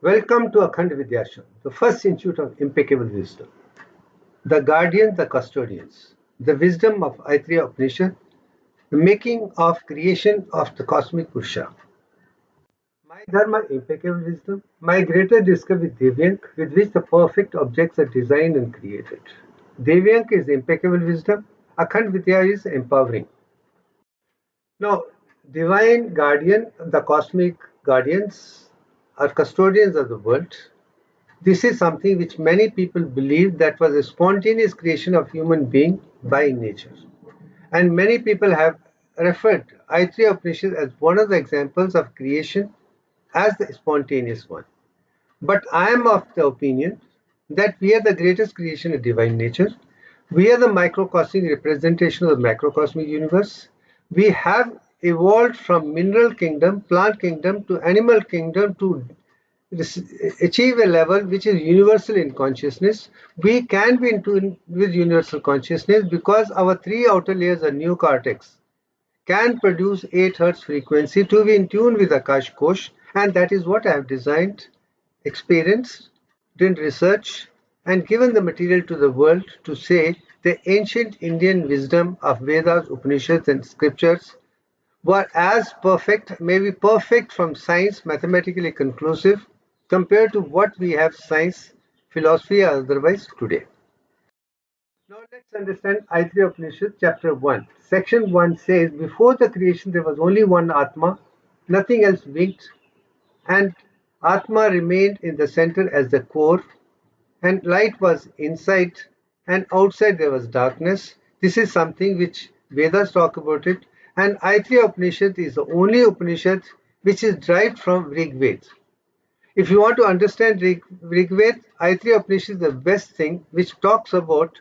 Welcome to Akhand Vidyashram, the first institute of impeccable wisdom. The guardians, the custodians, the wisdom of Aitreya Upanishad, the making of creation of the Cosmic Purusha. My Dharma, impeccable wisdom, my greater discovery, Devyank, with which the perfect objects are designed and created. Devyank is impeccable wisdom, Akhand Vidya is empowering. Now, divine guardian, the cosmic guardians, are custodians of the world. This is something which many people believe that was a spontaneous creation of human being by nature. And many people have referred Aitreya Upanishad as one of the examples of creation as the spontaneous one. But I am of the opinion that we are the greatest creation of divine nature. We are the microcosmic representation of the macrocosmic universe. We have evolved from mineral kingdom, plant kingdom to animal kingdom to achieve a level which is universal in consciousness. We can be in tune with universal consciousness because our three outer layers of neocortex can produce 8 Hz frequency to be in tune with Akash-Kosh, and that is what I have designed, experienced, done research, and given the material to the world to say the ancient Indian wisdom of Vedas, Upanishads, and scriptures were as perfect, maybe perfect from science, mathematically conclusive, compared to what we have science, philosophy, or otherwise today. Now let's understand Aitreya Upanishad, chapter 1. Section 1 says, before the creation there was only one Atma, nothing else winked, and Atma remained in the center as the core, and light was inside, and outside there was darkness. This is something which Vedas talk about it, and Aitreya Upanishad is the only Upanishad which is derived from Rig Veda. If you want to understand Rig Veda, Aitreya Upanishad is the best thing which talks about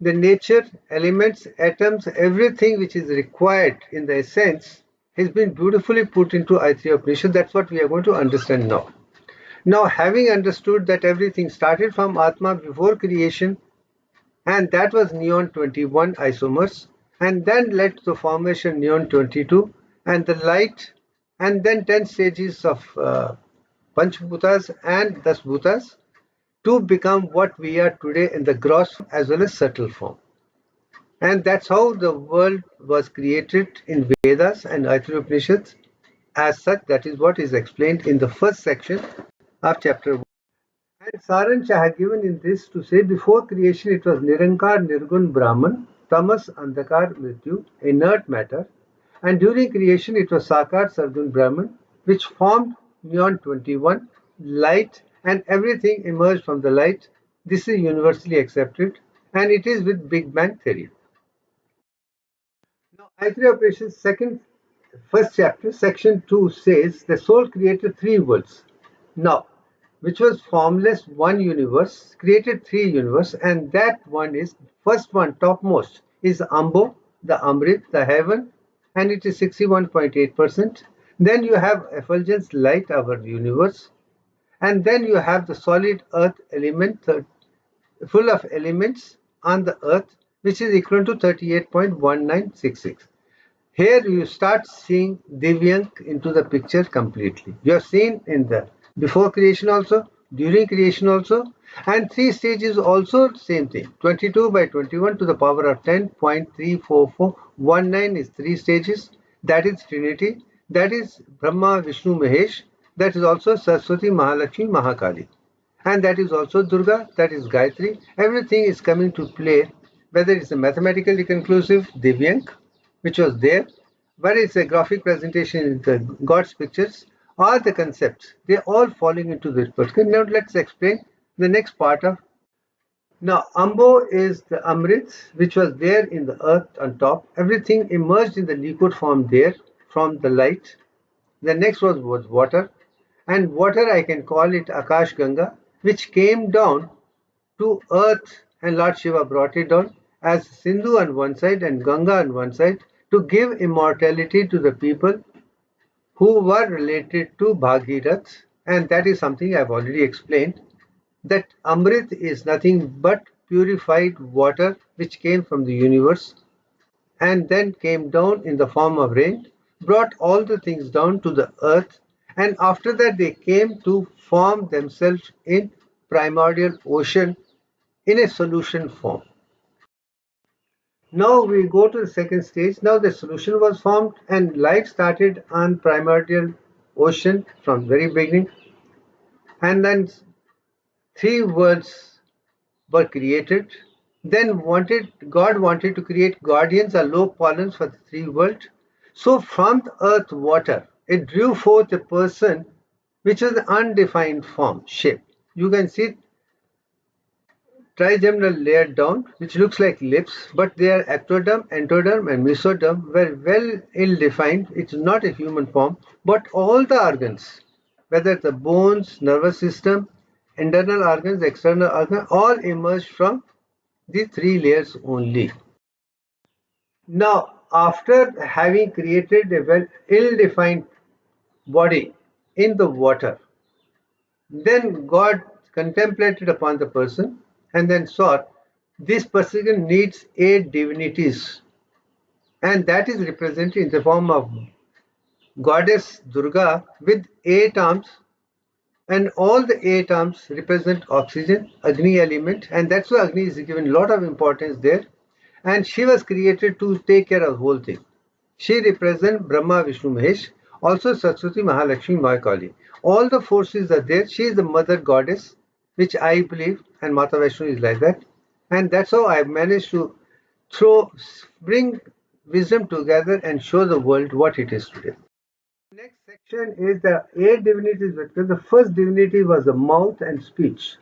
the nature, elements, atoms, everything which is required in the essence has been beautifully put into Aitreya Upanishad. That's what we are going to understand now. Now, having understood that everything started from Atma before creation, and that was neon 21 isomers, and then led to the formation neon 22, and the light, and then 10 stages of Panchbhutas and Dasbhutas to become what we are today in the gross as well as subtle form. And that's how the world was created in Vedas and Aitreya Upanishads. As such, that is what is explained in the first section of chapter 1. And Saransh I have given in this to say, before creation it was Nirankar Nirgun Brahman, Tamas Andhakar Mrityu, inert matter, and during creation it was Sakar Sargun Brahman, which formed neon 21, light, and everything emerged from the light. This is universally accepted, and it is with Big Bang theory. Now, Aitreya Upanishad's first chapter, section 2 says the soul created three worlds. Now, which was formless one universe, created three universe, and that one is, first one, topmost, is Ambo, the Amrit, the heaven, and it is 61.8%. Then you have effulgence light, our universe, and then you have the solid earth element, full of elements on the earth, which is equal to 38.1966. Here you start seeing Divyank into the picture completely. You have seen in the before creation also, during creation also, and three stages also same thing. 22 by 21 to the power of 10.34419 is three stages. That is Trinity. That is Brahma, Vishnu, Mahesh. That is also Saraswati, Mahalakshmi, Mahakali. And that is also Durga, that is Gayatri. Everything is coming to play, whether it's a mathematically conclusive Divyank, which was there, whether it's a graphic presentation in the God's pictures, or the concepts. They're all falling into this particular. Now let's explain the next part of. Now Ambo is the Amrit, which was there in the earth on top. Everything emerged in the liquid form there from the light. The next was water. And water I can call it Akash Ganga, which came down to earth, and Lord Shiva brought it down as Sindhu on one side and Ganga on one side to give immortality to the people who were related to Bhagirath, and that is something I've already explained, that Amrit is nothing but purified water which came from the universe and then came down in the form of rain, brought all the things down to the earth, And after that they came to form themselves in primordial ocean in a solution form. Now we go to the second stage. Now the solution was formed and life started on primordial ocean from very beginning, and then three worlds were created. Then God wanted to create guardians or low pollens for the three worlds. So from the earth water, it drew forth a person which is an undefined form, shape. You can see trigeminal layer down, which looks like lips, but they are ectoderm, endoderm, and mesoderm were well ill-defined. It's not a human form, but all the organs, whether the bones, nervous system, internal organs, external organs, all emerged from the three layers only. Now, after having created a well ill-defined body in the water, then God contemplated upon the person and then saw this person needs 8 divinities, and that is represented in the form of goddess Durga with 8 arms, and all the 8 arms represent oxygen, Agni element, and that's why Agni is given a lot of importance there. And she was created to take care of the whole thing. She represents Brahma, Vishnu, Mahesh, also Saraswati, Mahalakshmi, Mahakali. All the forces are there. She is the mother goddess, which I believe, and Mata Vaishnu is like that. And that's how I managed to bring wisdom together and show the world what it is today. Next section is the 8 divinities. The first divinity was the mouth and speech.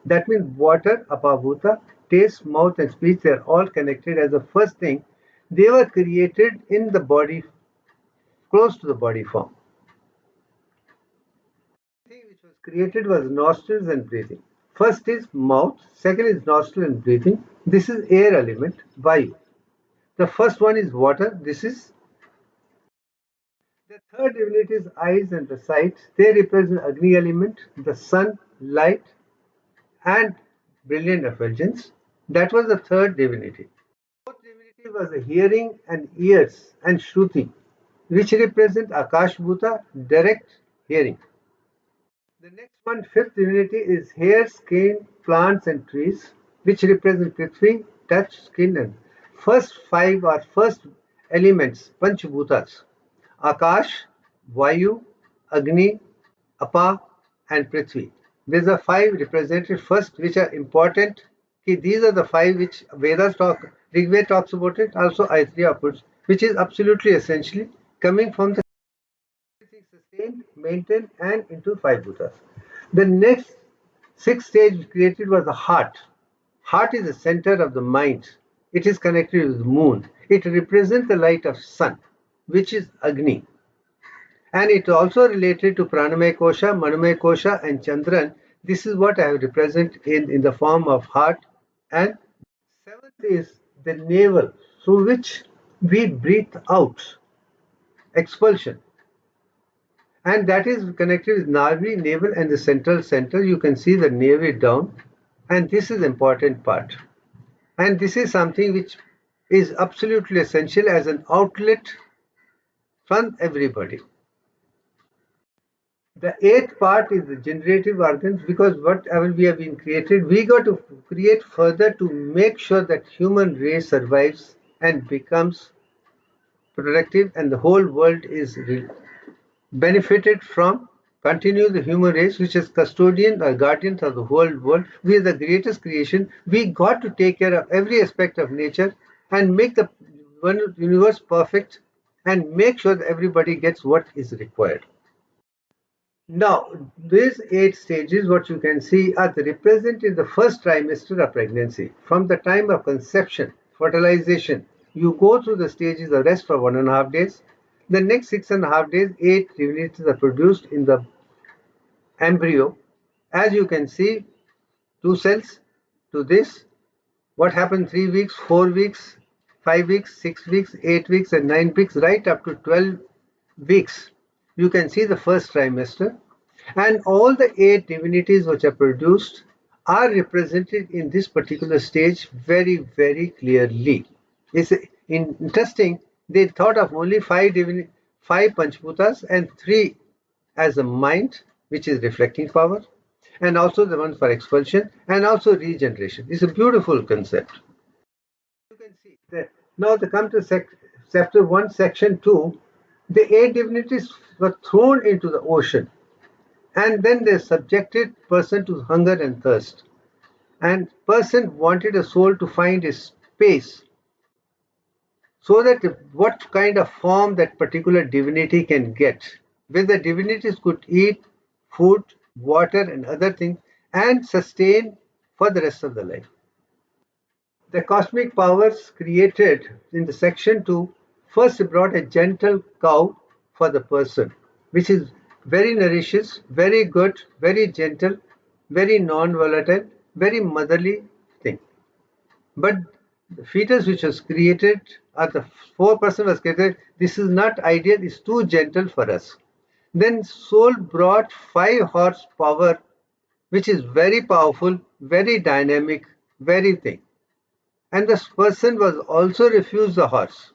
That means water, apabhuta, taste, mouth, and speech, they are all connected as the first thing. They were created in the body, close to the body form. The thing which was created was nostrils and breathing. First is mouth, second is nostril and breathing. This is air element, Vayu. The first one is water, this is. The third divinity is eyes and the sight. They represent Agni element, the sun, light, and brilliant effulgence. That was the third divinity. Fourth divinity was the hearing and ears and Shruti, which represent Akash-Bhuta, direct hearing. The next one, fifth divinity, is hair, skin, plants, and trees, which represent Prithvi, touch, skin, and first 5 are first elements, Panchbhutas: Akash, Vayu, Agni, Apa, and Prithvi. These are 5 represented first, which are important. These are the 5 which Vedas talk. Rig Veda talks about it. Also, Aitreya Upanishad, which is absolutely essentially coming from the sustained, maintained, and into 5 bhutas. The next 6th stage created was the heart. Heart is the center of the mind. It is connected with the moon. It represents the light of sun, which is Agni. And it also related to Pranamaya Kosha, Manomaya Kosha, and Chandran. This is what I have represented in the form of heart. And 7th is the navel, through which we breathe out, expulsion. And that is connected with Navi, navel, and the central center. You can see the navi down, and this is important part. And this is something which is absolutely essential as an outlet from everybody. The 8th part is the generative organs, because whatever we have been created, we got to create further to make sure that human race survives and becomes productive, and the whole world is benefited from. Continue the human race, which is custodian or guardians of the whole world. We are the greatest creation. We got to take care of every aspect of nature and make the universe perfect and make sure that everybody gets what is required. Now, these 8 stages, what you can see, are represented in the first trimester of pregnancy. From the time of conception, fertilization, you go through the stages of rest for 1.5 days. The next 6.5 days, 8 divinities are produced in the embryo. As you can see, 2 cells to this. What happened 3 weeks, 4 weeks, 5 weeks, 6 weeks, 8 weeks, and 9 weeks, right up to 12 weeks. You can see the first trimester. And all the 8 divinities which are produced are represented in this particular stage very, very clearly. It's interesting, they thought of only 5 Panchbhutas and 3 as a mind, which is reflecting power, and also the one for expulsion and also regeneration. It's a beautiful concept. You can see that now they come to chapter 1, section 2. The 8 divinities were thrown into the ocean, and then they subjected person to hunger and thirst. And person wanted a soul to find a space so that what kind of form that particular divinity can get, where the divinities could eat food, water, and other things and sustain for the rest of the life. The cosmic powers created in the section 2 first brought a gentle cow for the person, which is very nourishes, very good, very gentle, very non-volatile, very motherly thing. But the fetus which was created, or the 4% was created, this is not ideal, it's too gentle for us. Then soul brought 5 horsepower, which is very powerful, very dynamic, very thing. And this person was also refused the horse.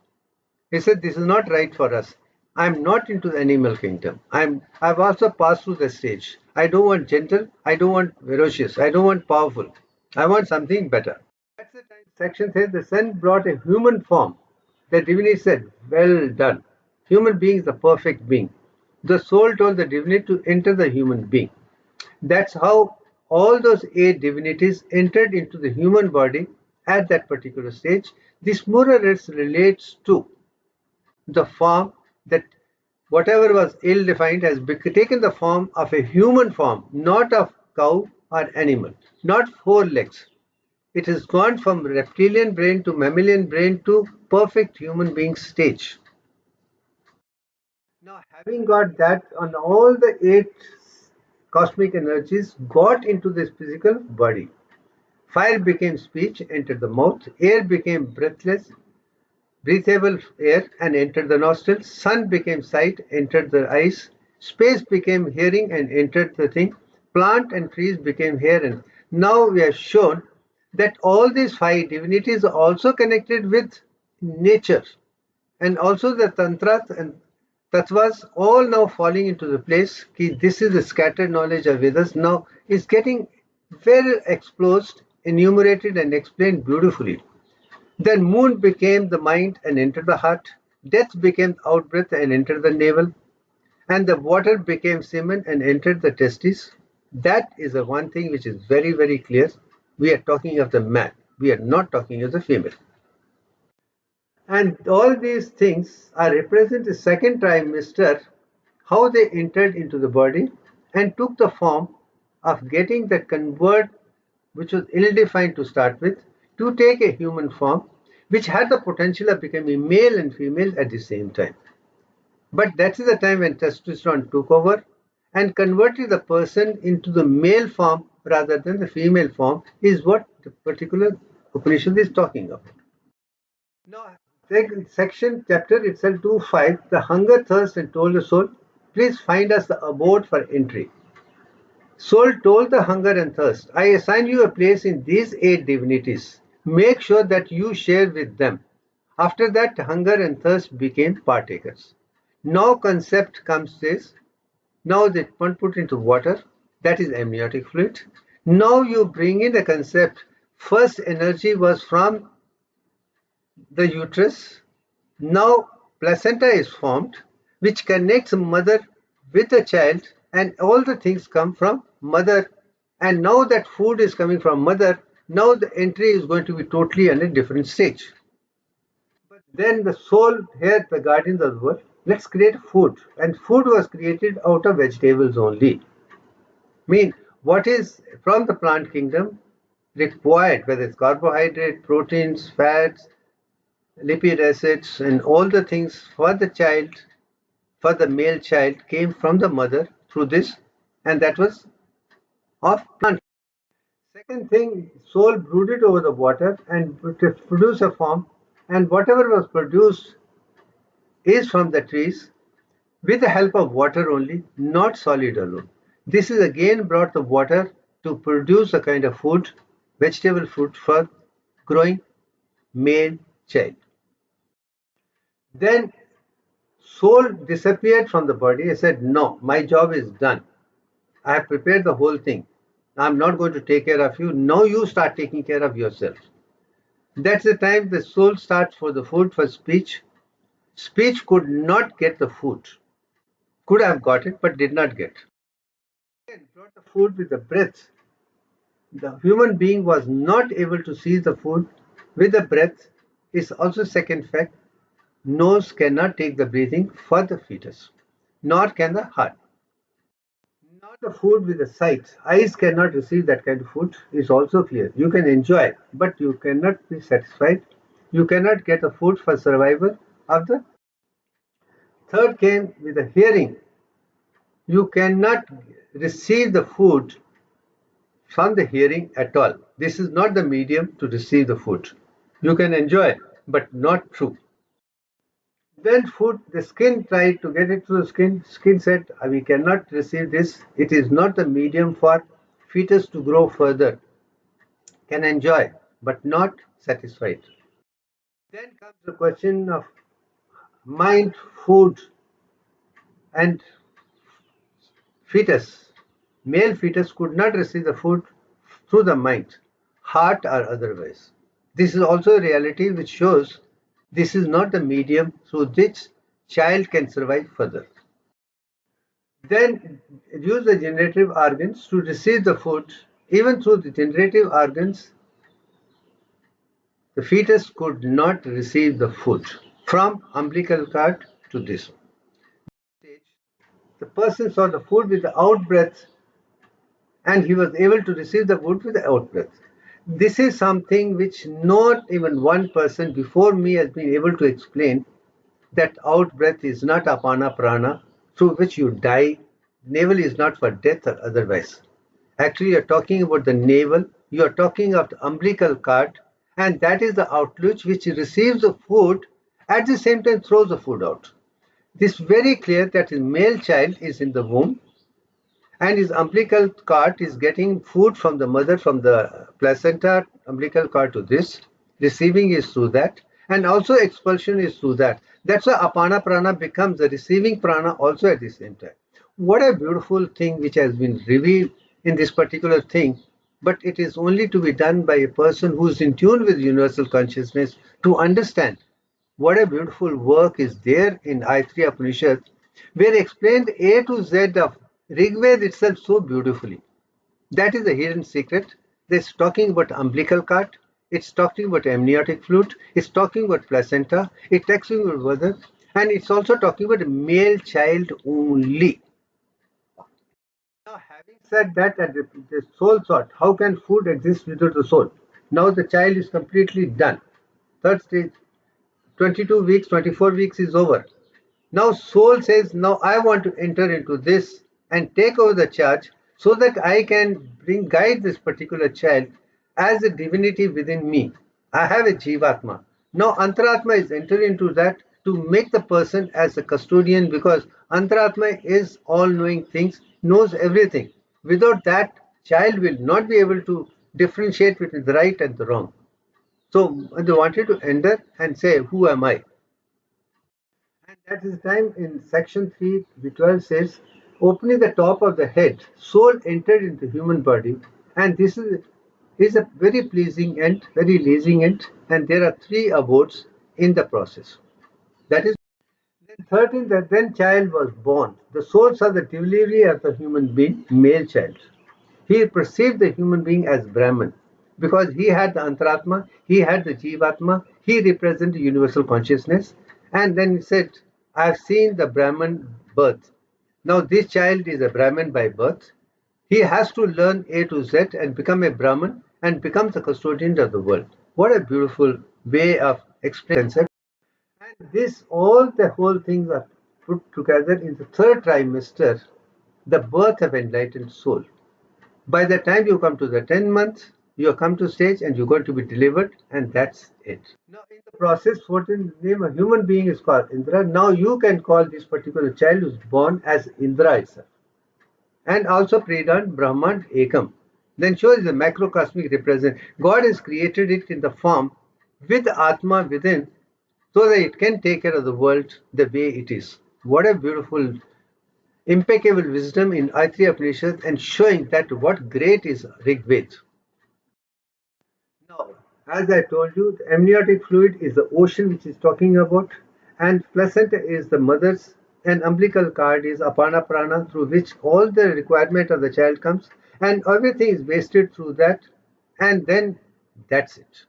He said, this is not right for us. I'm not into the animal kingdom. I've also passed through the stage. I don't want gentle, I don't want ferocious, I don't want powerful. I want something better. That's the time section says the sun brought a human form. The divinity said, well done. Human being is the perfect being. The soul told the divinity to enter the human being. That's how all those 8 divinities entered into the human body at that particular stage. This more or less relates to the form that whatever was ill-defined has taken the form of a human form, not of cow or animal, not 4 legs. It has gone from reptilian brain to mammalian brain to perfect human being stage. Now, having got that, on all the 8 cosmic energies got into this physical body. Fire became speech, entered the mouth. Air became breathable air and entered the nostrils. Sun became sight, entered the eyes. Space became hearing and entered the thing. Plant and trees became hair. And now we have shown that all these 5 divinities are also connected with nature, and also the tantras and tattvas all now falling into the place. This is the scattered knowledge of Vedas now is getting well exposed, enumerated and explained beautifully. Then moon became the mind and entered the heart. Death became outbreath and entered the navel. And the water became semen and entered the testes. That is the one thing which is very, very clear. We are talking of the man. We are not talking of the female. And all these things are represent the second trimester, how they entered into the body and took the form of getting the convert, which was ill-defined to start with, to take a human form, which had the potential of becoming male and female at the same time. But that is the time when testosterone took over and converted the person into the male form rather than the female form, is what the particular Upanishad is talking about. Now, section chapter itself 2.5, the hunger, thirst, and told the soul, please find us the abode for entry. Soul told the hunger and thirst, I assign you a place in these 8 divinities. Make sure that you share with them. After that, hunger and thirst became partakers. Now concept comes this. Now they put into water, that is amniotic fluid. Now you bring in the concept. First energy was from the uterus. Now placenta is formed, which connects mother with the child, and all the things come from mother. And now that food is coming from mother, now the entry is going to be totally on a different stage. But then the soul, here the guardians of the world, let's create food. And food was created out of vegetables only. Mean what is from the plant kingdom required, whether it's carbohydrate, proteins, fats, lipid acids, and all the things for the child, for the male child, came from the mother through this, and that was of plant. Second thing, soul brooded over the water and produced a form, and whatever was produced is from the trees with the help of water only, not solid alone. This is again brought the water to produce a kind of food, vegetable food for growing male child. Then Soul disappeared from the body and said, no, my job is done. I have prepared the whole thing. I'm not going to take care of you. Now you start taking care of yourself. That's the time the soul starts for the food for speech. Speech could not get the food. Could have got it, but did not get. Again, brought the food with the breath. The human being was not able to seize the food with the breath. Is also second fact. Nose cannot take the breathing for the fetus, nor can the heart. Not the food with the sight. Eyes cannot receive that kind of food is also clear. You can enjoy, but you cannot be satisfied. You cannot get the food for survival of the third came with the hearing. You cannot receive the food from the hearing at all. This is not the medium to receive the food. You can enjoy, but not true. Then food, the skin tried to get it through the skin. Skin said, we cannot receive this. It is not the medium for fetus to grow further. Can enjoy, but not satisfied. Then comes the question of mind, food, and fetus. Male fetus could not receive the food through the mind, heart or otherwise. This is also a reality which shows this is not the medium through which child can survive further. Then use the generative organs to receive the food. Even through the generative organs, the fetus could not receive the food from umbilical cord to this. The person saw the food with the out breath and he was able to receive the food with the out breath. This is something which not even one person before me has been able to explain, that out breath is not apana prana through which you die. Navel is not for death or otherwise. Actually, you're talking about the navel, you're talking of the umbilical cord, and that is the outlet which receives the food, at the same time throws the food out. This is very clear that his male child is in the womb, and his umbilical cord is getting food from the mother, from the placenta, umbilical cord to this. Receiving is through that, and also expulsion is through that. That's why apana prana becomes the receiving prana also at the same time. What a beautiful thing which has been revealed in this particular thing, but it is only to be done by a person who is in tune with universal consciousness to understand. What a beautiful work is there in Aitreya Upanishad, where explained A to Z of Rig Veda itself so beautifully. That is the hidden secret. It's talking about umbilical cord, it's talking about amniotic fluid, it's talking about placenta, it's talking about mother, and it's also talking about male child only. Now, having said that, the soul thought, how can food exist without the soul? Now the child is completely done. Third stage, 22 weeks, 24 weeks is over. Now soul says, now I want to enter into this and take over the charge so that I can guide this particular child as a divinity within me. I have a Jivatma. Now Antaratma is entering into that to make the person as a custodian, because Antaratma is all-knowing things, knows everything. Without that, child will not be able to differentiate between the right and the wrong. So they wanted to enter and say, who am I? And that is the time in section 3, 12 says, opening the top of the head, soul entered into the human body, and this is a very pleasing end, very pleasing end, and there are 3 abodes in the process. That is, then 13, that then child was born. The soul saw the delivery of the human being, male child. He perceived the human being as Brahman because he had the Antaratma, he had the Jivatma, he represented universal consciousness. And then he said, I have seen the Brahman birth. Now this child is a Brahman by birth. He has to learn A to Z and become a Brahman and become the custodian of the world. What a beautiful way of explaining concept. And this, all the whole things are put together in the 3rd trimester, the birth of enlightened soul. By the time you come to the 10 months, you come to stage and you're going to be delivered, and that's it. Now, in the process, what in the name of human being is called Indra. Now you can call this particular child who's born as Indra itself. And also Predan, Brahman, Ekam. Then shows the macrocosmic represent. God has created it in the form with Atma within, so that it can take care of the world the way it is. What a beautiful, impeccable wisdom in Aitreya Upanishad, and showing that what great is Rig Veda. Now, as I told you, the amniotic fluid is the ocean which is talking about, and placenta is the mother's, and umbilical cord is apana prana, through which all the requirement of the child comes, and everything is wasted through that, and then that's it.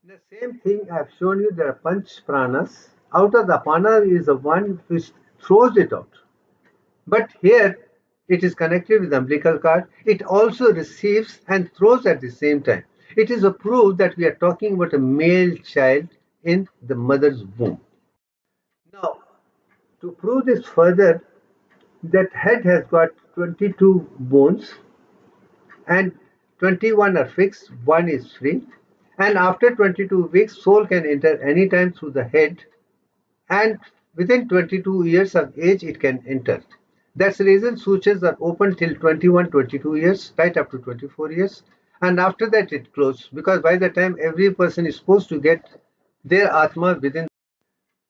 The same thing I have shown you, there are panch pranas. Out of the apana is the one which throws it out. But here it is connected with the umbilical cord. It also receives and throws at the same time. It is a proof that we are talking about a male child in the mother's womb. Now, to prove this further, that head has got 22 bones and 21 are fixed, one is free. And after 22 weeks, soul can enter anytime through the head, and within 22 years of age it can enter. That's the reason sutras are open till 21, 22 years, right up to 24 years, and after that it closes, because by the time every person is supposed to get their Atma within.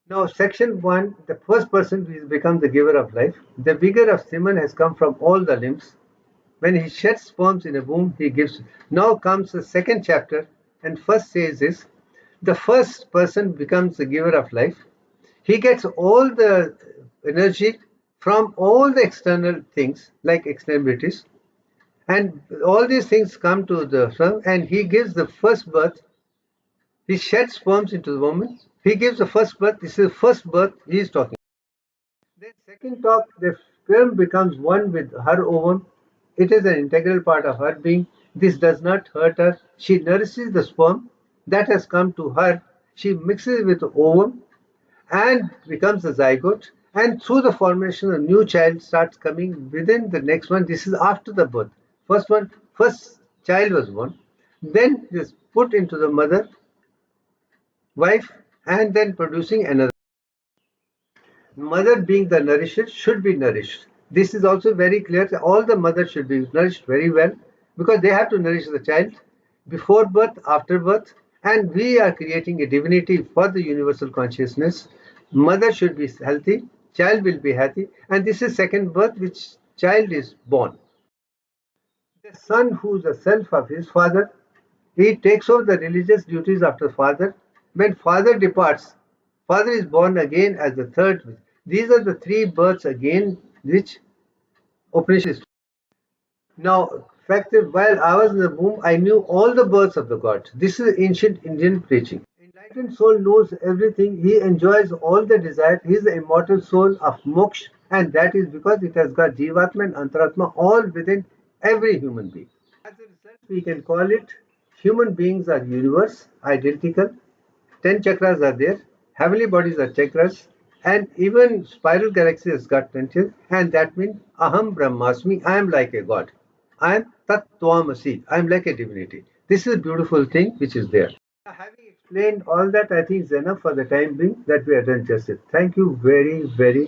Now, section 1, the first person will become the giver of life. The vigor of semen has come from all the limbs. When he sheds sperms in a womb, he gives. Now comes the second chapter, and first says this: the first person becomes the giver of life. He gets all the energy from all the external things like extremities, and all these things come to the sperm, and he gives the first birth. He sheds sperms into the woman. He gives the first birth. This is the first birth he is talking. Then second talk, the sperm becomes one with her ovum. It is an integral part of her being. This does not hurt her. She nourishes the sperm that has come to her. She mixes with the ovum and becomes a zygote. And through the formation, a new child starts coming within the next one. This is after the birth. First child was born. Then it is put into the mother, wife, and then producing another. Mother being the nourisher should be nourished. This is also very clear. All the mothers should be nourished very well, because they have to nourish the child before birth, after birth, and we are creating a divinity for the universal consciousness. Mother should be healthy, child will be happy, and this is second birth, which child is born. The son, who is the self of his father, he takes over the religious duties after father. When father departs, father is born again as the third. These are the three births again which Upanishad is. Now, fact is, while I was in the womb, I knew all the births of the gods. This is ancient Indian preaching. Enlightened soul knows everything. He enjoys all the desires. He is the immortal soul of moksha, and that is because it has got Jivatma and Antaratma all within every human being. As a result, we can call it human beings are universe, identical. 10 chakras are there. Heavenly bodies are chakras. And even spiral galaxy has got 10 chakras. And that means Aham Brahmasmi. I am like a god. I am Tattvamasi. I am like a divinity. This is a beautiful thing which is there. Having explained all that, I think is enough for the time being that we have done justice. Thank you very, very